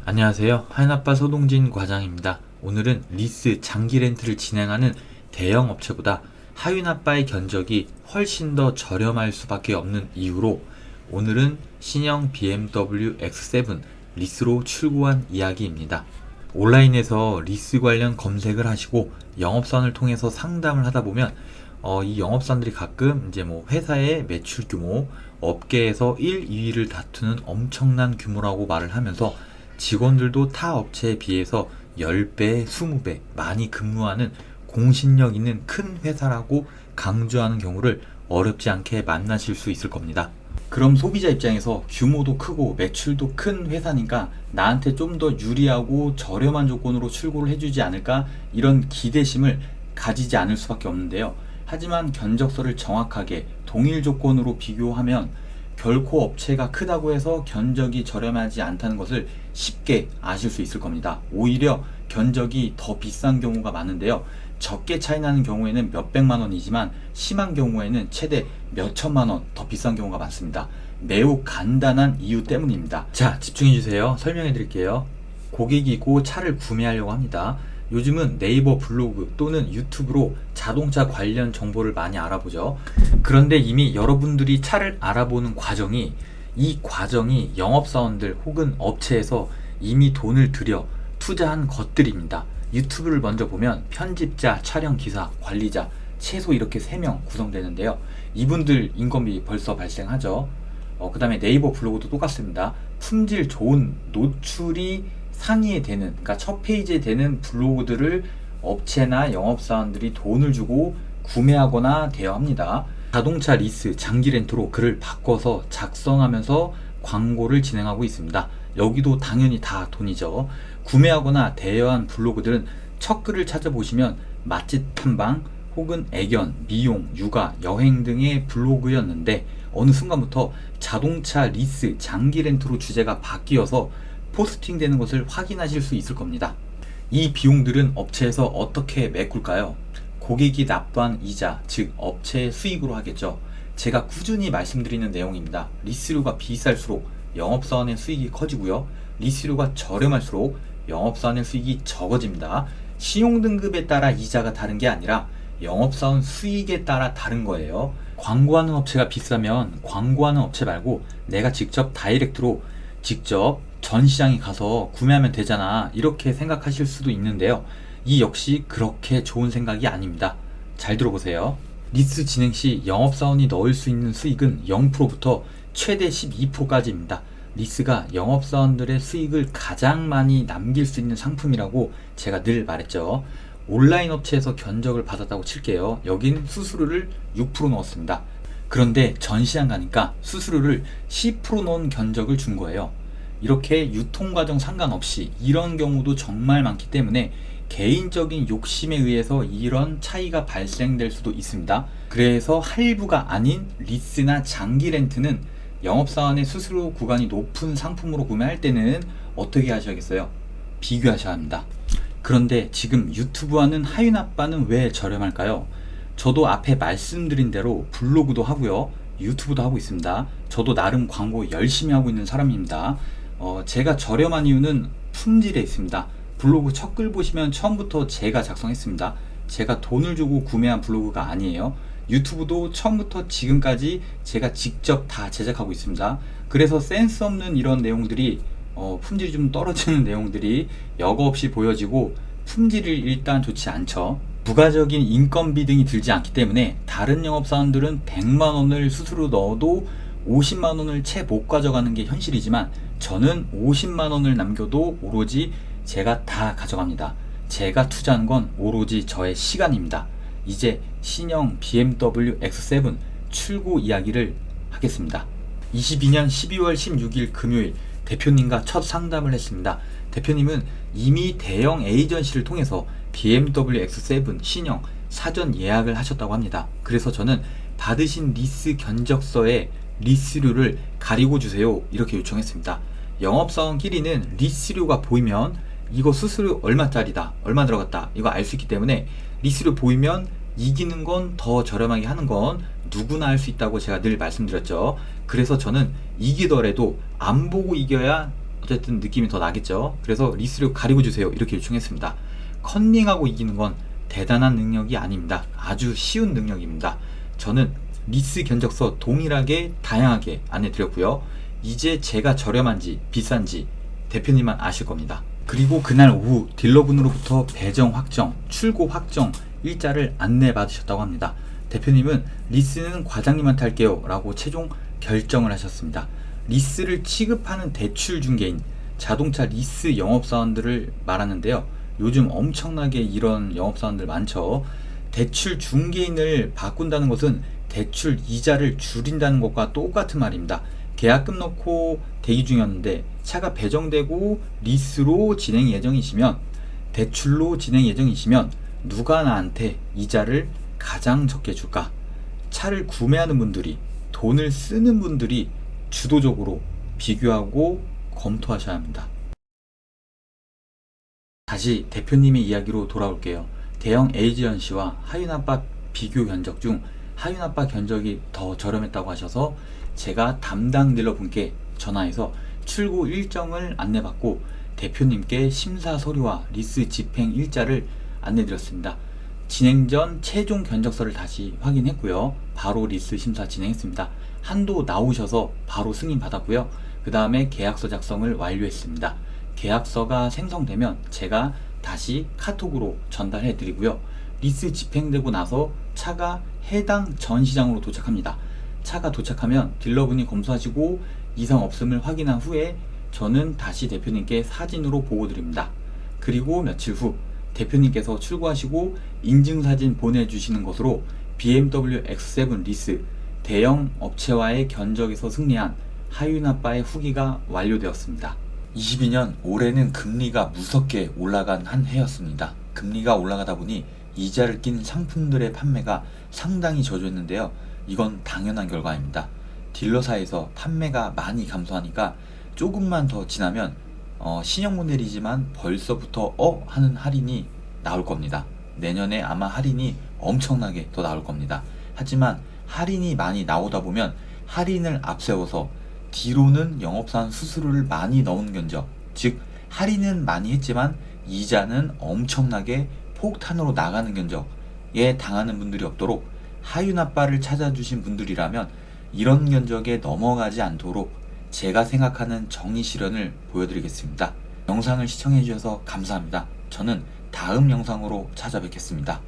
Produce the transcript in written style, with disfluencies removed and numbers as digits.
안녕하세요. 하얀아빠 소동진 과장입니다. 오늘은 리스 장기 렌트를 진행하는 대형 업체보다 하윤아빠의 견적이 훨씬 더 저렴할 수밖에 없는 이유로 오늘은 신형 BMW X7 리스로 출고한 이야기입니다. 온라인에서 리스 관련 검색을 하시고 영업사원을 통해서 상담을 하다 보면 이 영업사원들이 가끔 이제 회사의 매출 규모, 업계에서 1, 2위를 다투는 엄청난 규모라고 말을 하면서 직원들도 타 업체에 비해서 10배, 20배 많이 근무하는 공신력 있는 큰 회사라고 강조하는 경우를 어렵지 않게 만나실 수 있을 겁니다. 그럼 소비자 입장에서 규모도 크고 매출도 큰 회사니까 나한테 좀 더 유리하고 저렴한 조건으로 출고를 해주지 않을까, 이런 기대심을 가지지 않을 수밖에 없는데요. 하지만 견적서를 정확하게 동일 조건으로 비교하면 결코 업체가 크다고 해서 견적이 저렴하지 않다는 것을 쉽게 아실 수 있을 겁니다. 오히려 견적이 더 비싼 경우가 많은데요. 적게 차이 나는 경우에는 몇백만 원이지만 심한 경우에는 최대 몇천만 원 더 비싼 경우가 많습니다. 매우 간단한 이유 때문입니다. 자, 집중해 주세요. 설명해 드릴게요. 고객이 고 차를 구매하려고 합니다. 요즘은 네이버 블로그 또는 유튜브로 자동차 관련 정보를 많이 알아보죠. 그런데 이미 여러분들이 차를 알아보는 이 과정이 영업사원들 혹은 업체에서 이미 돈을 들여 투자한 것들입니다. 유튜브를 먼저 보면 편집자, 촬영기사, 관리자 최소 이렇게 3명 구성되는데요. 이분들 인건비 벌써 발생하죠. 그 다음에 네이버 블로그도 똑같습니다. 품질 좋은 노출이 상위에 되는, 그러니까 첫 페이지에 되는 블로그들을 업체나 영업사원들이 돈을 주고 구매하거나 대여합니다. 자동차 리스 장기 렌트로 글을 바꿔서 작성하면서 광고를 진행하고 있습니다. 여기도 당연히 다 돈이죠. 구매하거나 대여한 블로그들은 첫 글을 찾아보시면 맛집 탐방 혹은 애견, 미용, 육아, 여행 등의 블로그였는데 어느 순간부터 자동차 리스 장기 렌트로 주제가 바뀌어서 포스팅 되는 것을 확인하실 수 있을 겁니다. 이 비용들은 업체에서 어떻게 메꿀까요? 고객이 납부한 이자, 즉 업체의 수익으로 하겠죠. 제가 꾸준히 말씀드리는 내용입니다. 리스료가 비쌀수록 영업사원의 수익이 커지고요. 리스료가 저렴할수록 영업사원의 수익이 적어집니다. 신용등급에 따라 이자가 다른 게 아니라 영업사원 수익에 따라 다른 거예요. 광고하는 업체가 비싸면 광고하는 업체 말고 내가 직접 다이렉트로 직접 전시장에 가서 구매하면 되잖아, 이렇게 생각하실 수도 있는데요. 이 역시 그렇게 좋은 생각이 아닙니다. 잘 들어보세요. 리스 진행 시 영업사원이 넣을 수 있는 수익은 0%부터 최대 12%까지입니다. 리스가 영업사원들의 수익을 가장 많이 남길 수 있는 상품이라고 제가 늘 말했죠. 온라인 업체에서 견적을 받았다고 칠게요. 여긴 수수료를 6% 넣었습니다. 그런데 전시장 가니까 수수료를 10% 넣은 견적을 준 거예요. 이렇게 유통과정 상관없이 이런 경우도 정말 많기 때문에 개인적인 욕심에 의해서 이런 차이가 발생될 수도 있습니다. 그래서 할부가 아닌 리스나 장기 렌트는 영업사원의 수수료 구간이 높은 상품으로 구매할 때는 어떻게 하셔야겠어요? 비교하셔야 합니다. 그런데 지금 유튜브와는 하윤아빠는 왜 저렴할까요? 저도 앞에 말씀드린 대로 블로그도 하고요, 유튜브도 하고 있습니다. 저도 나름 광고 열심히 하고 있는 사람입니다. 제가 저렴한 이유는 품질에 있습니다. 블로그 첫 글 보시면 처음부터 제가 작성했습니다. 제가 돈을 주고 구매한 블로그가 아니에요. 유튜브도 처음부터 지금까지 제가 직접 다 제작하고 있습니다. 그래서 센스 없는 이런 내용들이 품질이 좀 떨어지는 내용들이 여과 없이 보여지고 품질이 일단 좋지 않죠. 부가적인 인건비 등이 들지 않기 때문에 다른 영업사원들은 100만원을 수수료 넣어도 50만원을 채 못 가져가는 게 현실이지만 저는 50만원을 남겨도 오로지 제가 다 가져갑니다. 제가 투자한 건 오로지 저의 시간입니다. 이제 신형 BMW X7 출고 이야기를 하겠습니다. 22년 12월 16일 금요일 대표님과 첫 상담을 했습니다. 대표님은 이미 대형 에이전시를 통해서 BMW X7 신형 사전 예약을 하셨다고 합니다. 그래서 저는 받으신 리스 견적서에 리스료를 가리고 주세요, 이렇게 요청했습니다. 영업사원끼리는 리스료가 보이면 이거 수수료 얼마짜리다, 얼마 들어갔다, 이거 알 수 있기 때문에 리스료 보이면 이기는 건 더 저렴하게 하는 건 누구나 할 수 있다고 제가 늘 말씀드렸죠. 그래서 저는 이기더라도 안 보고 이겨야 어쨌든 느낌이 더 나겠죠. 그래서 리스를 가리고 주세요 이렇게 요청했습니다. 컨닝하고 이기는 건 대단한 능력이 아닙니다. 아주 쉬운 능력입니다. 저는 리스 견적서 동일하게 다양하게 안내드렸고요. 이제 제가 저렴한지 비싼지 대표님만 아실 겁니다. 그리고 그날 오후 딜러분으로부터 배정 확정, 출고 확정 일자를 안내받으셨다고 합니다. 대표님은 리스는 과장님한테 할게요 라고 최종 결정을 하셨습니다. 리스를 취급하는 대출 중개인, 자동차 리스 영업사원들을 말하는데요. 요즘 엄청나게 이런 영업사원들 많죠. 대출 중개인을 바꾼다는 것은 대출 이자를 줄인다는 것과 똑같은 말입니다. 계약금 넣고 대기 중이었는데 차가 배정되고 리스로 진행 예정이시면, 대출로 진행 예정이시면 누가 나한테 이자를 가장 적게 줄까? 차를 구매하는 분들이, 돈을 쓰는 분들이 주도적으로 비교하고 검토하셔야 합니다. 다시 대표님의 이야기로 돌아올게요. 대형 에이전시와 하윤아빠 비교 견적 중 하윤아빠 견적이 더 저렴했다고 하셔서 제가 담당 딜러분께 전화해서 출고 일정을 안내받고 대표님께 심사 서류와 리스 집행 일자를 안내드렸습니다. 진행 전 최종 견적서를 다시 확인했고요. 바로 리스 심사 진행했습니다. 한도 나오셔서 바로 승인 받았고요. 그 다음에 계약서 작성을 완료했습니다. 계약서가 생성되면 제가 다시 카톡으로 전달해 드리고요. 리스 집행되고 나서 차가 해당 전시장으로 도착합니다. 차가 도착하면 딜러분이 검수하시고 이상 없음을 확인한 후에 저는 다시 대표님께 사진으로 보고 드립니다. 그리고 며칠 후 대표님께서 출고하시고 인증사진 보내주시는 것으로 BMW X7 리스 대형 업체와의 견적에서 승리한 하윤아빠의 후기가 완료되었습니다. 22년 올해는 금리가 무섭게 올라간 한 해였습니다. 금리가 올라가다 보니 이자를 낀 상품들의 판매가 상당히 저조했는데요. 이건 당연한 결과입니다. 딜러사에서 판매가 많이 감소하니까 조금만 더 지나면 신형 모델이지만 벌써부터 하는 할인이 나올 겁니다. 내년에 아마 할인이 엄청나게 더 나올 겁니다. 하지만 할인이 많이 나오다 보면 할인을 앞세워서 뒤로는 영업사원 수수료를 많이 넣은 견적, 즉 할인은 많이 했지만 이자는 엄청나게 폭탄으로 나가는 견적에 당하는 분들이 없도록 하윤아빠를 찾아주신 분들이라면 이런 견적에 넘어가지 않도록 제가 생각하는 정의 실현을 보여드리겠습니다. 영상을 시청해주셔서 감사합니다. 저는 다음 영상으로 찾아뵙겠습니다.